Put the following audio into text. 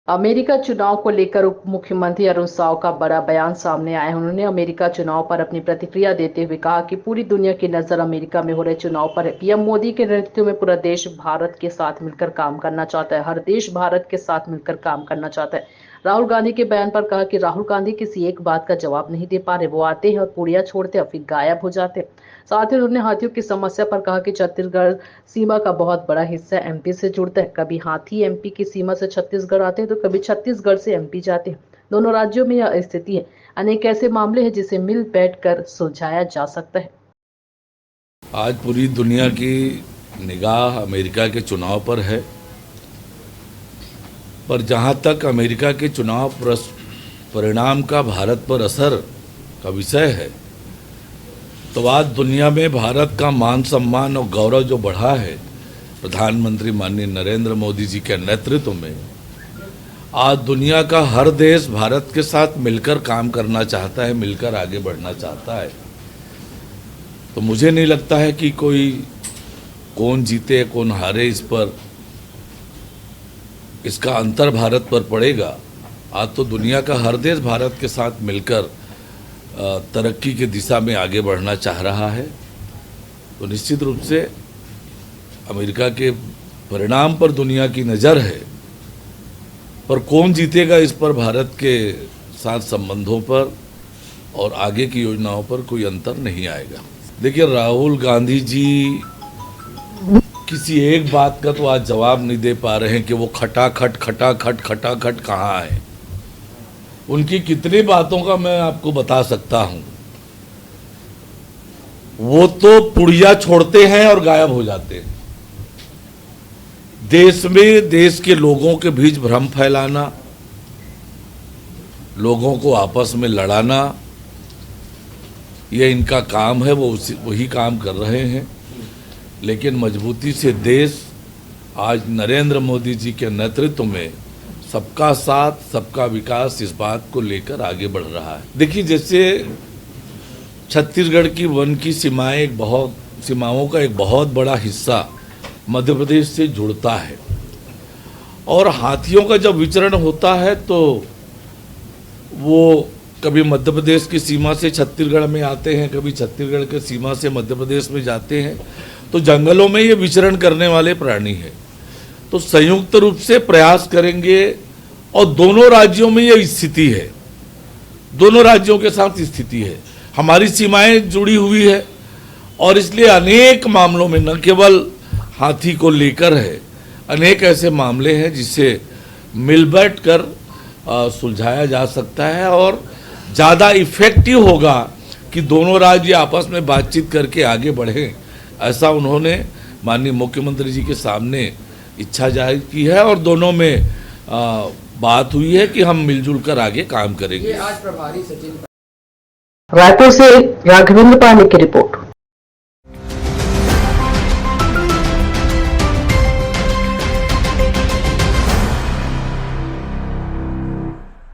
America चुनाव को लेकर उप मुख्यमंत्री अरुण साव का बड़ा बयान सामने आया है। उन्होंने अमेरिका चुनाव पर अपनी प्रतिक्रिया देते हुए कहा कि पूरी दुनिया की नजर अमेरिका में हो रहे चुनाव पर है। पीएम मोदी के नेतृत्व में पूरा देश भारत के साथ मिलकर काम करना चाहता है। हर देश भारत के साथ मिलकर काम करना चाहता है। राहुल गांधी के बयान पर कहा कि राहुल गांधी किसी एक बात का जवाब नहीं दे पा रहे। वो आते हैं और पुड़िया छोड़ते हैं, फिर गायब हो जाते हैं। साथ ही उन्होंने हाथियों की समस्या पर कहा कि छत्तीसगढ़ सीमा का बहुत बड़ा हिस्सा एमपी से जुड़ता है। कभी हाथी एमपी की सीमा से छत्तीसगढ़ आते हैं तो कभी छत्तीसगढ़ से एमपी जाते हैं। दोनों राज्यों में यह स्थिति है। अनेक ऐसे मामले हैं जिसे मिल बैठ कर सुलझाया जा सकता है। आज पूरी दुनिया की निगाह अमेरिका के चुनाव पर है, पर जहां तक अमेरिका के चुनाव परिणाम का भारत पर असर का विषय है, तो आज दुनिया में भारत का मान सम्मान और गौरव जो बढ़ा है प्रधानमंत्री माननीय नरेंद्र मोदी जी के नेतृत्व में, आज दुनिया का हर देश भारत के साथ मिलकर काम करना चाहता है, मिलकर आगे बढ़ना चाहता है। तो मुझे नहीं लगता है कि कोई कौन जीते कौन हारे इस पर इसका अंतर भारत पर पड़ेगा। आज तो दुनिया का हर देश भारत के साथ मिलकर तरक्की की दिशा में आगे बढ़ना चाह रहा है। तो निश्चित रूप से अमेरिका के परिणाम पर दुनिया की नज़र है, पर कौन जीतेगा इस पर भारत के साथ संबंधों पर और आगे की योजनाओं पर कोई अंतर नहीं आएगा। देखिए, राहुल गांधी जी किसी एक बात का तो आज जवाब नहीं दे पा रहे हैं कि वो खटाखट कहाँ है। उनकी कितनी बातों का मैं आपको बता सकता हूं। वो तो पुड़िया छोड़ते हैं और गायब हो जाते हैं। देश में देश के लोगों के बीच भ्रम फैलाना, लोगों को आपस में लड़ाना, ये इनका काम है। वो वही काम कर रहे हैं। लेकिन मजबूती से देश आज नरेंद्र मोदी जी के नेतृत्व में सबका साथ सबका विकास इस बात को लेकर आगे बढ़ रहा है। देखिए, जैसे छत्तीसगढ़ की वन की सीमाओं का एक बहुत बड़ा हिस्सा मध्य प्रदेश से जुड़ता है, और हाथियों का जब विचरण होता है तो वो कभी मध्य प्रदेश की सीमा से छत्तीसगढ़ में आते हैं, कभी छत्तीसगढ़ की सीमा से मध्य प्रदेश में जाते हैं। तो जंगलों में ये विचरण करने वाले प्राणी हैं। तो संयुक्त रूप से प्रयास करेंगे, और दोनों राज्यों में ये स्थिति है, दोनों राज्यों के साथ स्थिति है। हमारी सीमाएं जुड़ी हुई है, और इसलिए अनेक मामलों में न केवल हाथी को लेकर है, अनेक ऐसे मामले हैं जिसे मिल बैठ कर सुलझाया जा सकता है, और ज़्यादा इफेक्टिव होगा कि दोनों राज्य आपस में बातचीत करके आगे बढ़ें। ऐसा उन्होंने माननीय मुख्यमंत्री जी के सामने इच्छा जाहिर की है, और दोनों में बात हुई है कि हम मिलजुल कर आगे काम करेंगे। रायपुर से राघवेंद्र पांडे की रिपोर्ट।